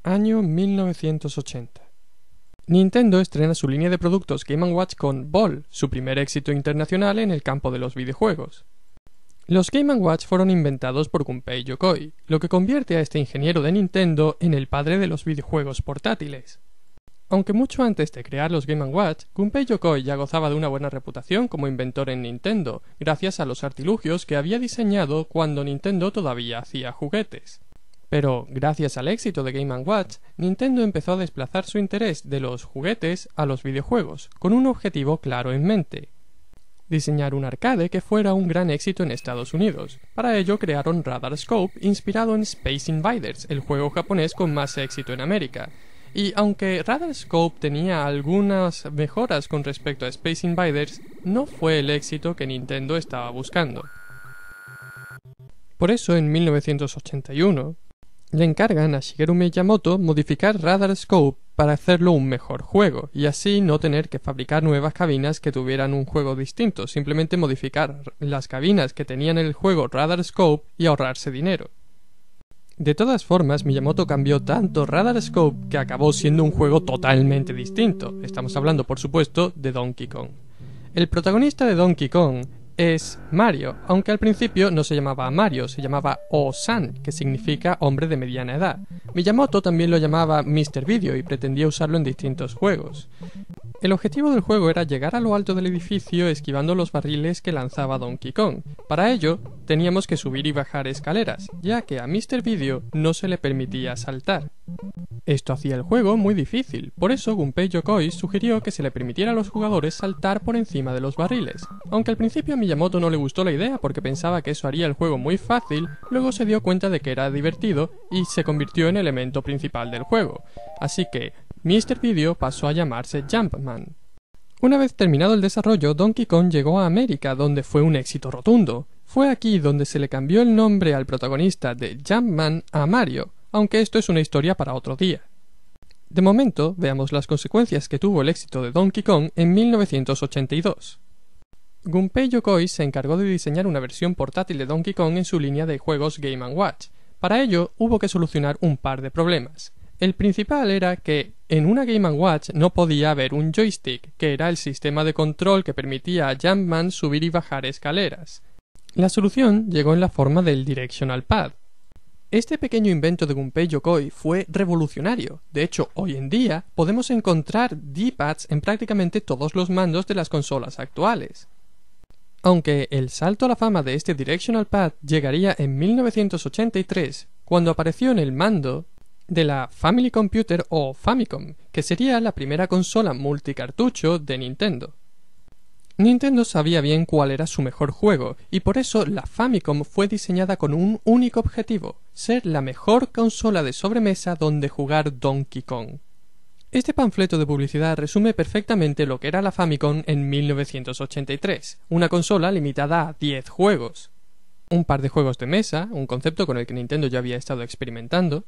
Año 1980. Nintendo estrena su línea de productos Game & Watch con Ball, su primer éxito internacional en el campo de los videojuegos. Los Game & Watch fueron inventados por Gunpei Yokoi, lo que convierte a este ingeniero de Nintendo en el padre de los videojuegos portátiles. Aunque mucho antes de crear los Game & Watch, Gunpei Yokoi ya gozaba de una buena reputación como inventor en Nintendo, gracias a los artilugios que había diseñado cuando Nintendo todavía hacía juguetes. Pero, gracias al éxito de Game & Watch, Nintendo empezó a desplazar su interés de los juguetes a los videojuegos, con un objetivo claro en mente: diseñar un arcade que fuera un gran éxito en Estados Unidos. Para ello crearon Radar Scope, inspirado en Space Invaders, el juego japonés con más éxito en América. Y aunque Radar Scope tenía algunas mejoras con respecto a Space Invaders, no fue el éxito que Nintendo estaba buscando. Por eso, en 1981, le encargan a Shigeru Miyamoto modificar Radar Scope para hacerlo un mejor juego, y así no tener que fabricar nuevas cabinas que tuvieran un juego distinto, simplemente modificar las cabinas que tenían el juego Radar Scope y ahorrarse dinero. De todas formas, Miyamoto cambió tanto Radar Scope que acabó siendo un juego totalmente distinto. Estamos hablando, por supuesto, de Donkey Kong. El protagonista de Donkey Kong es Mario, aunque al principio no se llamaba Mario, se llamaba O-san, que significa hombre de mediana edad. Miyamoto también lo llamaba Mr. Video y pretendía usarlo en distintos juegos. El objetivo del juego era llegar a lo alto del edificio esquivando los barriles que lanzaba Donkey Kong. Para ello, teníamos que subir y bajar escaleras, ya que a Mr. Video no se le permitía saltar. Esto hacía el juego muy difícil, por eso Gunpei Yokoi sugirió que se le permitiera a los jugadores saltar por encima de los barriles. Aunque al principio a Miyamoto no le gustó la idea porque pensaba que eso haría el juego muy fácil, luego se dio cuenta de que era divertido y se convirtió en el elemento principal del juego. Así que Mr. Video pasó a llamarse Jumpman. Una vez terminado el desarrollo, Donkey Kong llegó a América, donde fue un éxito rotundo. Fue aquí donde se le cambió el nombre al protagonista de Jumpman a Mario, aunque esto es una historia para otro día. De momento, veamos las consecuencias que tuvo el éxito de Donkey Kong en 1982. Gunpei Yokoi se encargó de diseñar una versión portátil de Donkey Kong en su línea de juegos Game & Watch. Para ello, hubo que solucionar un par de problemas. El principal era que en una Game & Watch no podía haber un joystick, que era el sistema de control que permitía a Jumpman subir y bajar escaleras. La solución llegó en la forma del Directional Pad. Este pequeño invento de Gunpei Yokoi fue revolucionario. De hecho, hoy en día podemos encontrar D-pads en prácticamente todos los mandos de las consolas actuales. Aunque el salto a la fama de este Directional Pad llegaría en 1983, cuando apareció en el mando de la Family Computer o Famicom, que sería la primera consola multicartucho de Nintendo. Nintendo sabía bien cuál era su mejor juego, y por eso la Famicom fue diseñada con un único objetivo: ser la mejor consola de sobremesa donde jugar Donkey Kong. Este panfleto de publicidad resume perfectamente lo que era la Famicom en 1983, una consola limitada a 10 juegos. Un par de juegos de mesa, un concepto con el que Nintendo ya había estado experimentando,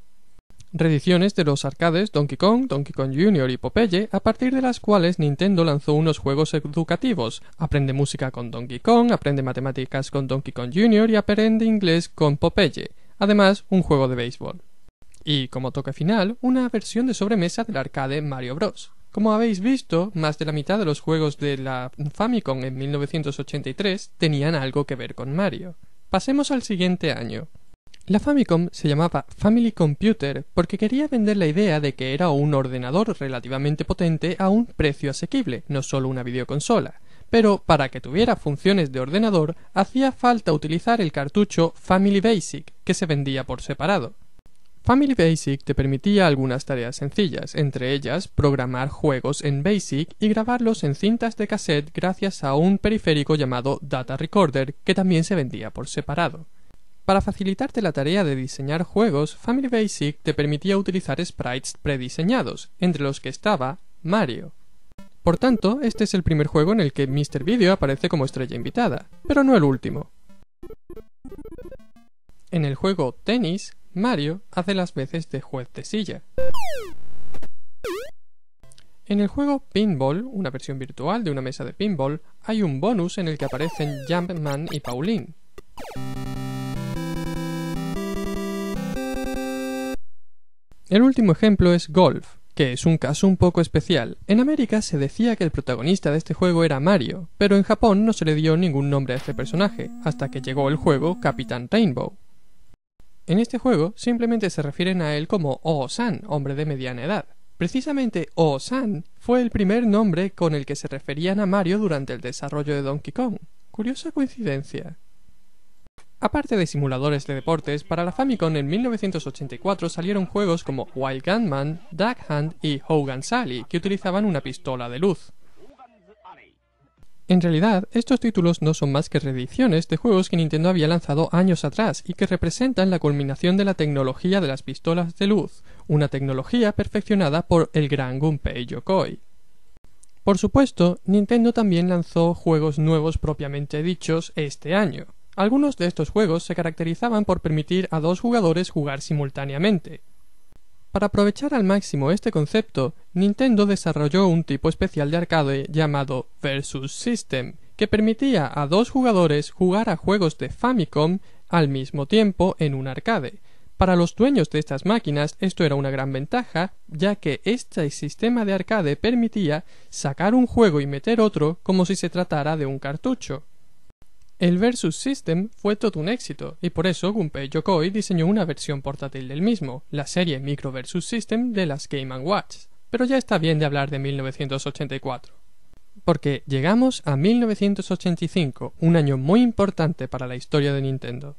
reediciones de los arcades Donkey Kong, Donkey Kong Jr. y Popeye, a partir de las cuales Nintendo lanzó unos juegos educativos: aprende música con Donkey Kong, aprende matemáticas con Donkey Kong Jr. y aprende inglés con Popeye, además un juego de béisbol. Y, como toque final, una versión de sobremesa del arcade Mario Bros. Como habéis visto, más de la mitad de los juegos de la Famicom en 1983 tenían algo que ver con Mario. Pasemos al siguiente año. La Famicom se llamaba Family Computer porque quería vender la idea de que era un ordenador relativamente potente a un precio asequible, no solo una videoconsola. Pero para que tuviera funciones de ordenador, hacía falta utilizar el cartucho Family Basic, que se vendía por separado. Family Basic te permitía algunas tareas sencillas, entre ellas programar juegos en BASIC y grabarlos en cintas de cassette gracias a un periférico llamado Data Recorder, que también se vendía por separado. Para facilitarte la tarea de diseñar juegos, Family Basic te permitía utilizar sprites prediseñados, entre los que estaba Mario. Por tanto, este es el primer juego en el que Mr. Video aparece como estrella invitada, pero no el último. En el juego Tennis, Mario hace las veces de juez de silla. En el juego Pinball, una versión virtual de una mesa de pinball, hay un bonus en el que aparecen Jumpman y Pauline. El último ejemplo es Golf, que es un caso un poco especial. En América se decía que el protagonista de este juego era Mario, pero en Japón no se le dio ningún nombre a este personaje, hasta que llegó el juego Capitán Rainbow. En este juego simplemente se refieren a él como Oo-san, hombre de mediana edad. Precisamente Oo-san fue el primer nombre con el que se referían a Mario durante el desarrollo de Donkey Kong. Curiosa coincidencia. Aparte de simuladores de deportes, para la Famicom en 1984 salieron juegos como Wild Gunman, Duck Hunt y Hogan Sally, que utilizaban una pistola de luz. En realidad, estos títulos no son más que reediciones de juegos que Nintendo había lanzado años atrás y que representan la culminación de la tecnología de las pistolas de luz, una tecnología perfeccionada por el gran Gunpei Yokoi. Por supuesto, Nintendo también lanzó juegos nuevos propiamente dichos este año. Algunos de estos juegos se caracterizaban por permitir a dos jugadores jugar simultáneamente. Para aprovechar al máximo este concepto, Nintendo desarrolló un tipo especial de arcade llamado Versus System, que permitía a dos jugadores jugar a juegos de Famicom al mismo tiempo en un arcade. Para los dueños de estas máquinas esto era una gran ventaja, ya que este sistema de arcade permitía sacar un juego y meter otro como si se tratara de un cartucho. El Versus System fue todo un éxito, y por eso Gunpei Yokoi diseñó una versión portátil del mismo, la serie Micro Versus System de las Game & Watch. Pero ya está bien de hablar de 1984. Porque llegamos a 1985, un año muy importante para la historia de Nintendo.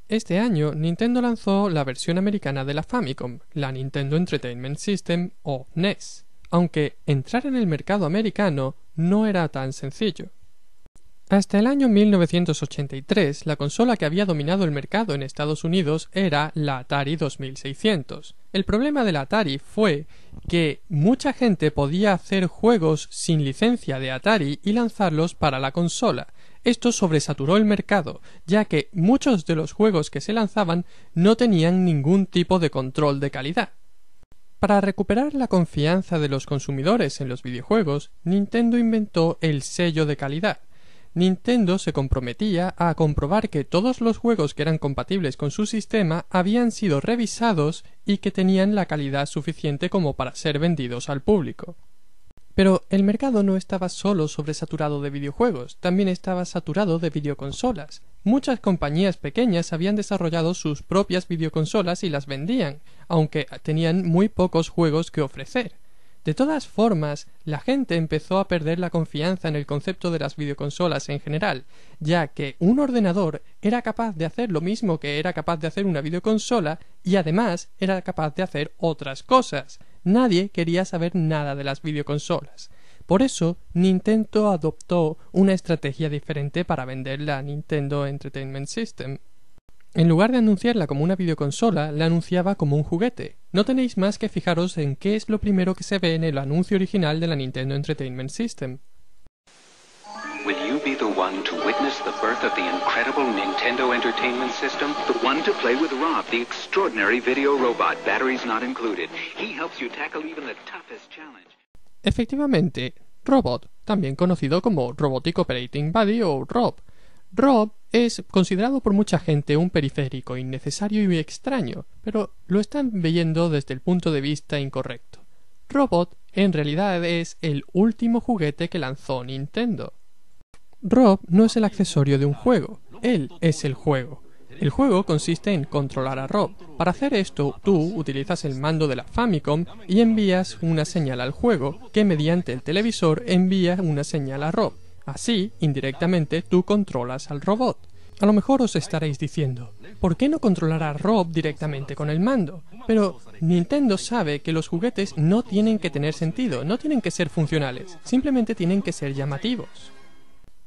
Este año, Nintendo lanzó la versión americana de la Famicom, la Nintendo Entertainment System o NES, aunque entrar en el mercado americano no era tan sencillo. Hasta el año 1983, la consola que había dominado el mercado en Estados Unidos era la Atari 2600. El problema de la Atari fue que mucha gente podía hacer juegos sin licencia de Atari y lanzarlos para la consola. Esto sobresaturó el mercado, ya que muchos de los juegos que se lanzaban no tenían ningún tipo de control de calidad. Para recuperar la confianza de los consumidores en los videojuegos, Nintendo inventó el sello de calidad. Nintendo se comprometía a comprobar que todos los juegos que eran compatibles con su sistema habían sido revisados y que tenían la calidad suficiente como para ser vendidos al público. Pero el mercado no estaba solo sobresaturado de videojuegos, también estaba saturado de videoconsolas. Muchas compañías pequeñas habían desarrollado sus propias videoconsolas y las vendían, aunque tenían muy pocos juegos que ofrecer. De todas formas, la gente empezó a perder la confianza en el concepto de las videoconsolas en general, ya que un ordenador era capaz de hacer lo mismo que era capaz de hacer una videoconsola y además era capaz de hacer otras cosas. Nadie quería saber nada de las videoconsolas. Por eso, Nintendo adoptó una estrategia diferente para vender la Nintendo Entertainment System. En lugar de anunciarla como una videoconsola, la anunciaba como un juguete. No tenéis más que fijaros en qué es lo primero que se ve en el anuncio original de la Nintendo Entertainment System. Will you be the one to witness the birth of the incredible Nintendo Entertainment System? The one to play with Rob, the extraordinary video robot, batteries not included. He helps you tackle even the toughest challenge. Efectivamente, Robot, también conocido como Robotic Operating Buddy o Rob. Rob es considerado por mucha gente un periférico innecesario y extraño, pero lo están viendo desde el punto de vista incorrecto. Robot en realidad es el último juguete que lanzó Nintendo. Rob no es el accesorio de un juego, él es el juego. El juego consiste en controlar a Rob. Para hacer esto, tú utilizas el mando de la Famicom y envías una señal al juego, que mediante el televisor envía una señal a Rob. Así, indirectamente, tú controlas al robot. A lo mejor os estaréis diciendo, ¿por qué no controlar a Rob directamente con el mando? Pero Nintendo sabe que los juguetes no tienen que tener sentido, no tienen que ser funcionales, simplemente tienen que ser llamativos.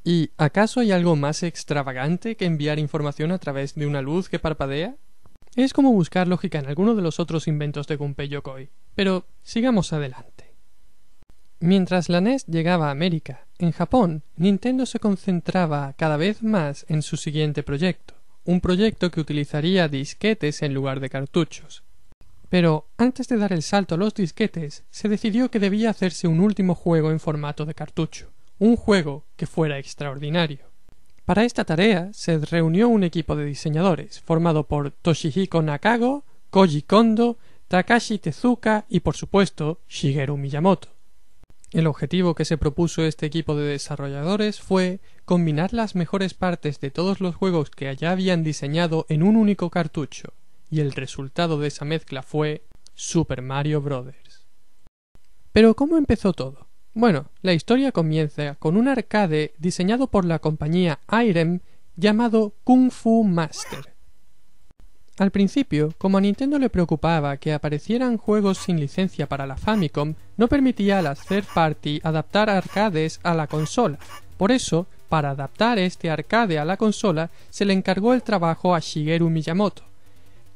¿Y acaso hay algo más extravagante que enviar información a través de una luz que parpadea? Es como buscar lógica en alguno de los otros inventos de Gunpei Yokoi. Pero sigamos adelante. Mientras la NES llegaba a América, en Japón, Nintendo se concentraba cada vez más en su siguiente proyecto, un proyecto que utilizaría disquetes en lugar de cartuchos. Pero antes de dar el salto a los disquetes, se decidió que debía hacerse un último juego en formato de cartucho, un juego que fuera extraordinario. Para esta tarea se reunió un equipo de diseñadores, formado por Toshihiko Nakago, Koji Kondo, Takashi Tezuka y por supuesto Shigeru Miyamoto. El objetivo que se propuso este equipo de desarrolladores fue combinar las mejores partes de todos los juegos que ya habían diseñado en un único cartucho, y el resultado de esa mezcla fue Super Mario Bros. Pero ¿cómo empezó todo? Bueno, la historia comienza con un arcade diseñado por la compañía Irem llamado Kung Fu Master. Al principio, como a Nintendo le preocupaba que aparecieran juegos sin licencia para la Famicom, no permitía a las third party adaptar arcades a la consola. Por eso, para adaptar este arcade a la consola, se le encargó el trabajo a Shigeru Miyamoto.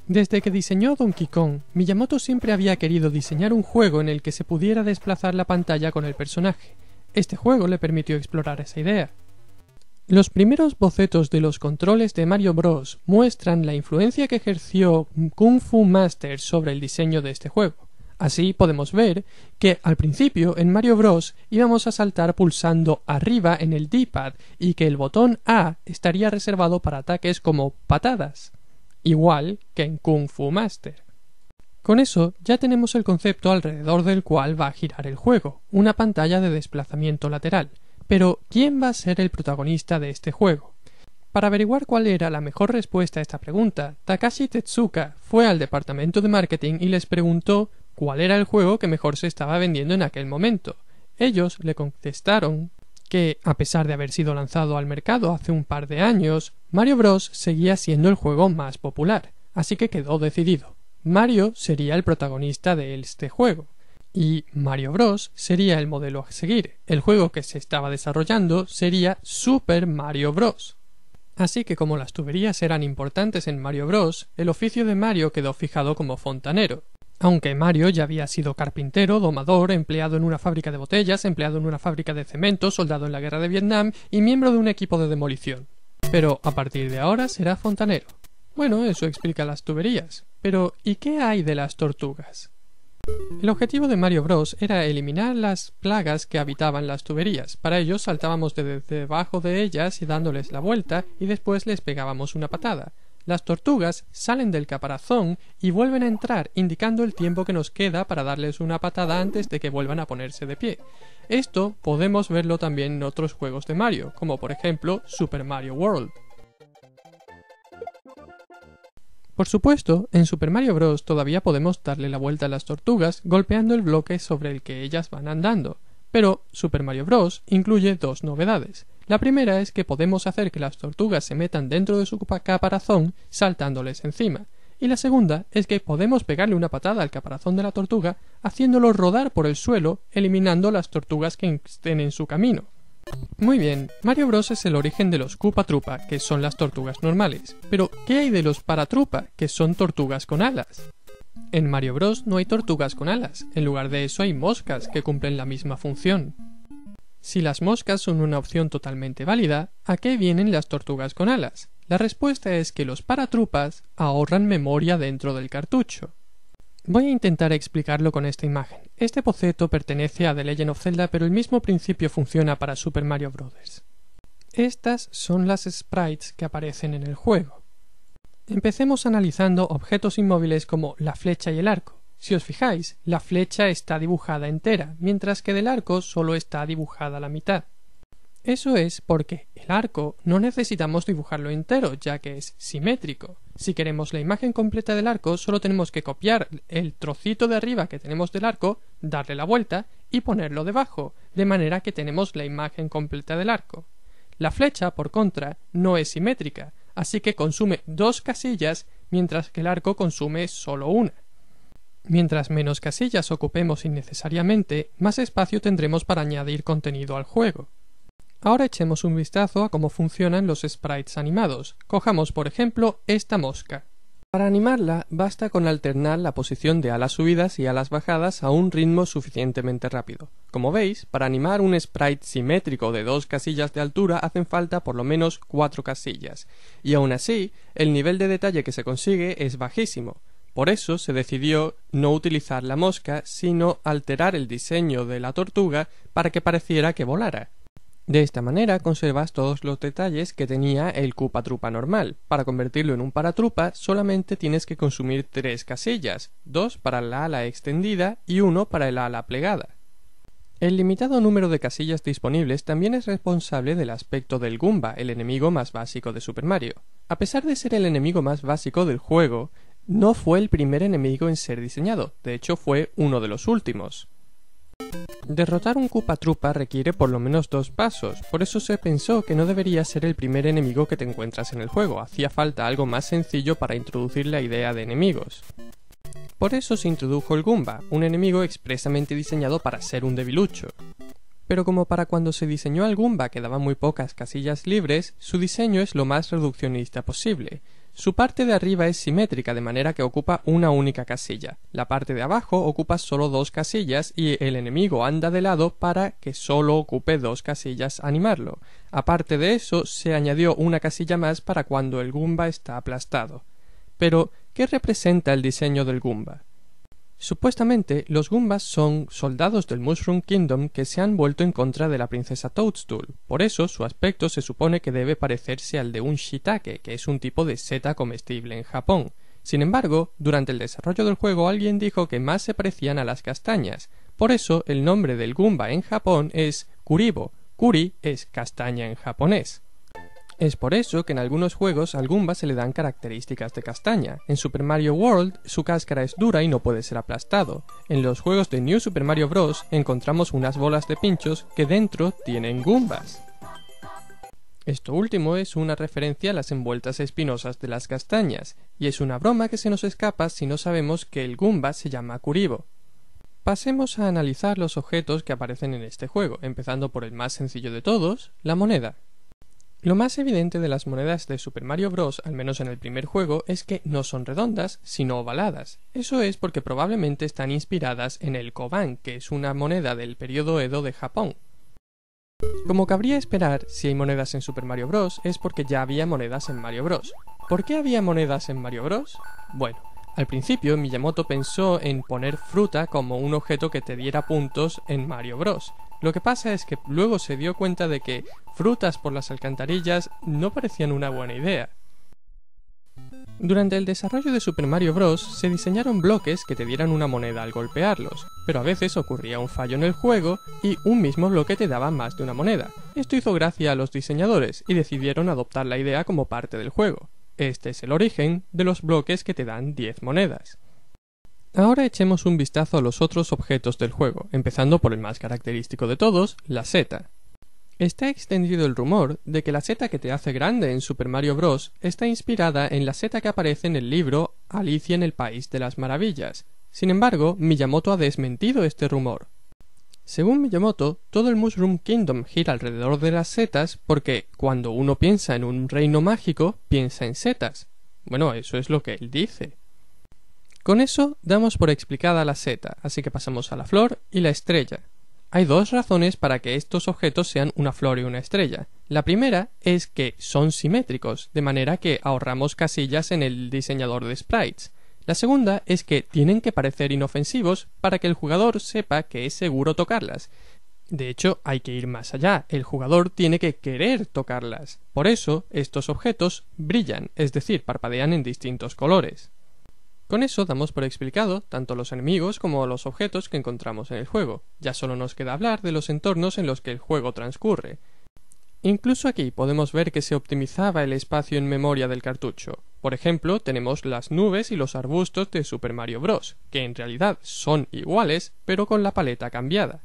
Desde que diseñó Donkey Kong, Miyamoto siempre había querido diseñar un juego en el que se pudiera desplazar la pantalla con el personaje. Este juego le permitió explorar esa idea. Los primeros bocetos de los controles de Mario Bros. Muestran la influencia que ejerció Kung Fu Master sobre el diseño de este juego. Así podemos ver que al principio en Mario Bros. Íbamos a saltar pulsando arriba en el D-pad y que el botón A estaría reservado para ataques como patadas, igual que en Kung Fu Master. Con eso ya tenemos el concepto alrededor del cual va a girar el juego, una pantalla de desplazamiento lateral. Pero, ¿quién va a ser el protagonista de este juego? Para averiguar cuál era la mejor respuesta a esta pregunta, Takashi Tezuka fue al departamento de marketing y les preguntó cuál era el juego que mejor se estaba vendiendo en aquel momento. Ellos le contestaron que, a pesar de haber sido lanzado al mercado hace un par de años, Mario Bros. Seguía siendo el juego más popular, así que quedó decidido. Mario sería el protagonista de este juego. Y Mario Bros. Sería el modelo a seguir. El juego que se estaba desarrollando sería Super Mario Bros. Así que como las tuberías eran importantes en Mario Bros., el oficio de Mario quedó fijado como fontanero. Aunque Mario ya había sido carpintero, domador, empleado en una fábrica de botellas, empleado en una fábrica de cemento, soldado en la guerra de Vietnam y miembro de un equipo de demolición. Pero a partir de ahora será fontanero. Bueno, eso explica las tuberías. Pero ¿y qué hay de las tortugas? El objetivo de Mario Bros. Era eliminar las plagas que habitaban las tuberías. Para ello saltábamos debajo de ellas y dándoles la vuelta y después les pegábamos una patada. Las tortugas salen del caparazón y vuelven a entrar, indicando el tiempo que nos queda para darles una patada antes de que vuelvan a ponerse de pie. Esto podemos verlo también en otros juegos de Mario, como por ejemplo Super Mario World. Por supuesto, en Super Mario Bros. Todavía podemos darle la vuelta a las tortugas golpeando el bloque sobre el que ellas van andando, pero Super Mario Bros. Incluye dos novedades. La primera es que podemos hacer que las tortugas se metan dentro de su caparazón saltándoles encima, y la segunda es que podemos pegarle una patada al caparazón de la tortuga haciéndolo rodar por el suelo, eliminando las tortugas que estén en su camino. Muy bien, Mario Bros. Es el origen de los Koopa Troopa, que son las tortugas normales. Pero, ¿qué hay de los Paratrupa, que son tortugas con alas? En Mario Bros. No hay tortugas con alas, en lugar de eso hay moscas que cumplen la misma función. Si las moscas son una opción totalmente válida, ¿a qué vienen las tortugas con alas? La respuesta es que los Paratrupas ahorran memoria dentro del cartucho. Voy a intentar explicarlo con esta imagen. Este boceto pertenece a The Legend of Zelda, pero el mismo principio funciona para Super Mario Bros. Estas son las sprites que aparecen en el juego. Empecemos analizando objetos inmóviles como la flecha y el arco. Si os fijáis, la flecha está dibujada entera, mientras que del arco solo está dibujada la mitad. Eso es porque el arco no necesitamos dibujarlo entero, ya que es simétrico. Si queremos la imagen completa del arco, solo tenemos que copiar el trocito de arriba que tenemos del arco, darle la vuelta y ponerlo debajo, de manera que tenemos la imagen completa del arco. La flecha, por contra, no es simétrica, así que consume dos casillas, mientras que el arco consume solo una. Mientras menos casillas ocupemos innecesariamente, más espacio tendremos para añadir contenido al juego. Ahora echemos un vistazo a cómo funcionan los sprites animados. Cojamos, por ejemplo, esta mosca. Para animarla, basta con alternar la posición de alas subidas y alas bajadas a un ritmo suficientemente rápido. Como veis, para animar un sprite simétrico de 2 casillas de altura hacen falta por lo menos 4 casillas, y aún así, el nivel de detalle que se consigue es bajísimo. Por eso se decidió no utilizar la mosca, sino alterar el diseño de la tortuga para que pareciera que volara. De esta manera conservas todos los detalles que tenía el Koopa Troopa normal. Para convertirlo en un Paratrupa solamente tienes que consumir 3 casillas, 2 para la ala extendida y 1 para el ala plegada. El limitado número de casillas disponibles también es responsable del aspecto del Goomba, el enemigo más básico de Super Mario. A pesar de ser el enemigo más básico del juego, no fue el primer enemigo en ser diseñado, de hecho fue uno de los últimos. Derrotar un Koopa Troopa requiere por lo menos 2 pasos, por eso se pensó que no debería ser el primer enemigo que te encuentras en el juego, hacía falta algo más sencillo para introducir la idea de enemigos. Por eso se introdujo el Goomba, un enemigo expresamente diseñado para ser un debilucho. Pero como para cuando se diseñó al Goomba quedaban muy pocas casillas libres, su diseño es lo más reduccionista posible. Su parte de arriba es simétrica de manera que ocupa una única casilla. La parte de abajo ocupa solo 2 casillas y el enemigo anda de lado para que solo ocupe 2 casillas animarlo. Aparte de eso, se añadió una casilla más para cuando el Goomba está aplastado. Pero, ¿qué representa el diseño del Goomba? Supuestamente, los Goombas son soldados del Mushroom Kingdom que se han vuelto en contra de la princesa Toadstool. Por eso, su aspecto se supone que debe parecerse al de un shiitake, que es un tipo de seta comestible en Japón. Sin embargo, durante el desarrollo del juego alguien dijo que más se parecían a las castañas. Por eso, el nombre del Goomba en Japón es Kuribo. Kuri es castaña en japonés. Es por eso que en algunos juegos al Goomba se le dan características de castaña. En Super Mario World su cáscara es dura y no puede ser aplastado. En los juegos de New Super Mario Bros. Encontramos unas bolas de pinchos que dentro tienen Goombas. Esto último es una referencia a las envueltas espinosas de las castañas, y es una broma que se nos escapa si no sabemos que el Goomba se llama Kuribo. Pasemos a analizar los objetos que aparecen en este juego, empezando por el más sencillo de todos, la moneda. Lo más evidente de las monedas de Super Mario Bros., al menos en el primer juego, es que no son redondas, sino ovaladas. Eso es porque probablemente están inspiradas en el koban, que es una moneda del periodo Edo de Japón. Como cabría esperar, si hay monedas en Super Mario Bros., es porque ya había monedas en Mario Bros. ¿Por qué había monedas en Mario Bros? Bueno, al principio Miyamoto pensó en poner fruta como un objeto que te diera puntos en Mario Bros. Lo que pasa es que luego se dio cuenta de que frutas por las alcantarillas no parecían una buena idea. Durante el desarrollo de Super Mario Bros. Se diseñaron bloques que te dieran una moneda al golpearlos, pero a veces ocurría un fallo en el juego y un mismo bloque te daba más de una moneda. Esto hizo gracia a los diseñadores y decidieron adoptar la idea como parte del juego. Este es el origen de los bloques que te dan 10 monedas. Ahora echemos un vistazo a los otros objetos del juego, empezando por el más característico de todos, la seta. Está extendido el rumor de que la seta que te hace grande en Super Mario Bros. Está inspirada en la seta que aparece en el libro Alicia en el País de las Maravillas. Sin embargo, Miyamoto ha desmentido este rumor. Según Miyamoto, todo el Mushroom Kingdom gira alrededor de las setas porque cuando uno piensa en un reino mágico, piensa en setas. Bueno, eso es lo que él dice. Con eso damos por explicada la seta, así que pasamos a la flor y la estrella. Hay 2 razones para que estos objetos sean una flor y una estrella. La primera es que son simétricos, de manera que ahorramos casillas en el diseñador de sprites. La segunda es que tienen que parecer inofensivos para que el jugador sepa que es seguro tocarlas. De hecho, hay que ir más allá, el jugador tiene que querer tocarlas. Por eso, estos objetos brillan, es decir, parpadean en distintos colores. Con eso damos por explicado tanto los enemigos como los objetos que encontramos en el juego. Ya solo nos queda hablar de los entornos en los que el juego transcurre. Incluso aquí podemos ver que se optimizaba el espacio en memoria del cartucho. Por ejemplo, tenemos las nubes y los arbustos de Super Mario Bros., que en realidad son iguales, pero con la paleta cambiada.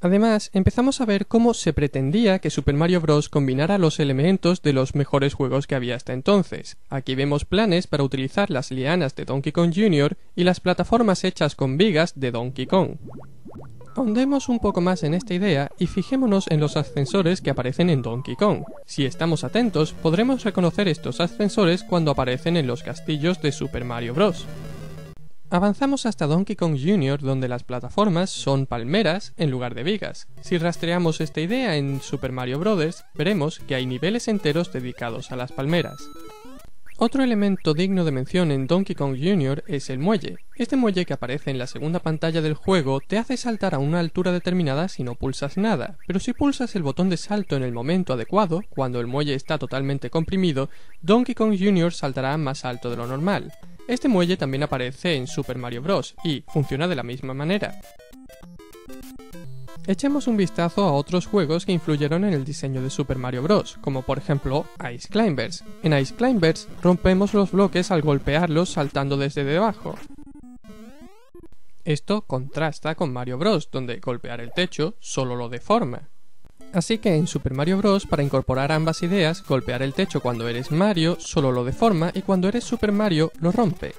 Además, empezamos a ver cómo se pretendía que Super Mario Bros. Combinara los elementos de los mejores juegos que había hasta entonces. Aquí vemos planes para utilizar las lianas de Donkey Kong Jr. y las plataformas hechas con vigas de Donkey Kong. Ahondemos un poco más en esta idea y fijémonos en los ascensores que aparecen en Donkey Kong. Si estamos atentos, podremos reconocer estos ascensores cuando aparecen en los castillos de Super Mario Bros. Avanzamos hasta Donkey Kong Jr., donde las plataformas son palmeras en lugar de vigas. Si rastreamos esta idea en Super Mario Bros., veremos que hay niveles enteros dedicados a las palmeras. Otro elemento digno de mención en Donkey Kong Jr. es el muelle. Este muelle que aparece en la segunda pantalla del juego te hace saltar a una altura determinada si no pulsas nada, pero si pulsas el botón de salto en el momento adecuado, cuando el muelle está totalmente comprimido, Donkey Kong Jr. saltará más alto de lo normal. Este muelle también aparece en Super Mario Bros. Y funciona de la misma manera. Echemos un vistazo a otros juegos que influyeron en el diseño de Super Mario Bros., como por ejemplo Ice Climbers. En Ice Climbers rompemos los bloques al golpearlos saltando desde debajo. Esto contrasta con Mario Bros., donde golpear el techo solo lo deforma. Así que en Super Mario Bros., para incorporar ambas ideas, golpear el techo cuando eres Mario solo lo deforma y cuando eres Super Mario lo rompe.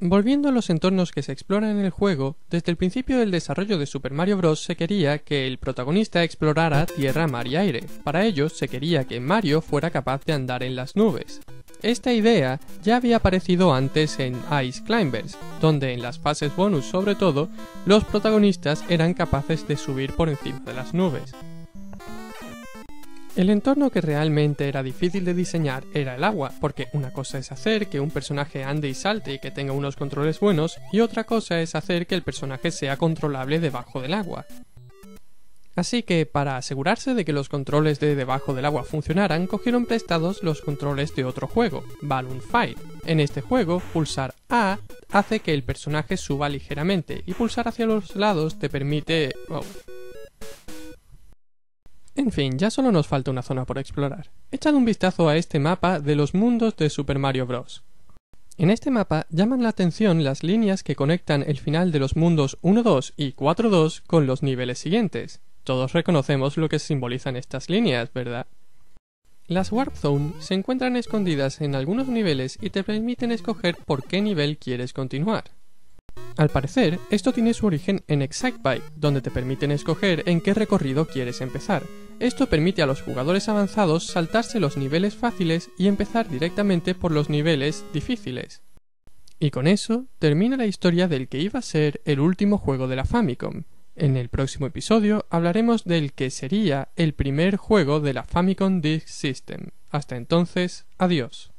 Volviendo a los entornos que se exploran en el juego, desde el principio del desarrollo de Super Mario Bros. Se quería que el protagonista explorara tierra, mar y aire. Para ello, se quería que Mario fuera capaz de andar en las nubes. Esta idea ya había aparecido antes en Ice Climbers, donde en las fases bonus sobre todo, los protagonistas eran capaces de subir por encima de las nubes. El entorno que realmente era difícil de diseñar era el agua, porque una cosa es hacer que un personaje ande y salte y que tenga unos controles buenos, y otra cosa es hacer que el personaje sea controlable debajo del agua. Así que, para asegurarse de que los controles de debajo del agua funcionaran, cogieron prestados los controles de otro juego, Balloon Fight. En este juego, pulsar A hace que el personaje suba ligeramente, y pulsar hacia los lados te permite... En fin, ya solo nos falta una zona por explorar. Echad un vistazo a este mapa de los mundos de Super Mario Bros. En este mapa llaman la atención las líneas que conectan el final de los mundos 1-2 y 4-2 con los niveles siguientes. Todos reconocemos lo que simbolizan estas líneas, ¿verdad? Las Warp Zone se encuentran escondidas en algunos niveles y te permiten escoger por qué nivel quieres continuar. Al parecer, esto tiene su origen en Excitebike, donde te permiten escoger en qué recorrido quieres empezar. Esto permite a los jugadores avanzados saltarse los niveles fáciles y empezar directamente por los niveles difíciles. Y con eso termina la historia del que iba a ser el último juego de la Famicom. En el próximo episodio hablaremos del que sería el primer juego de la Famicom Disk System. Hasta entonces, adiós.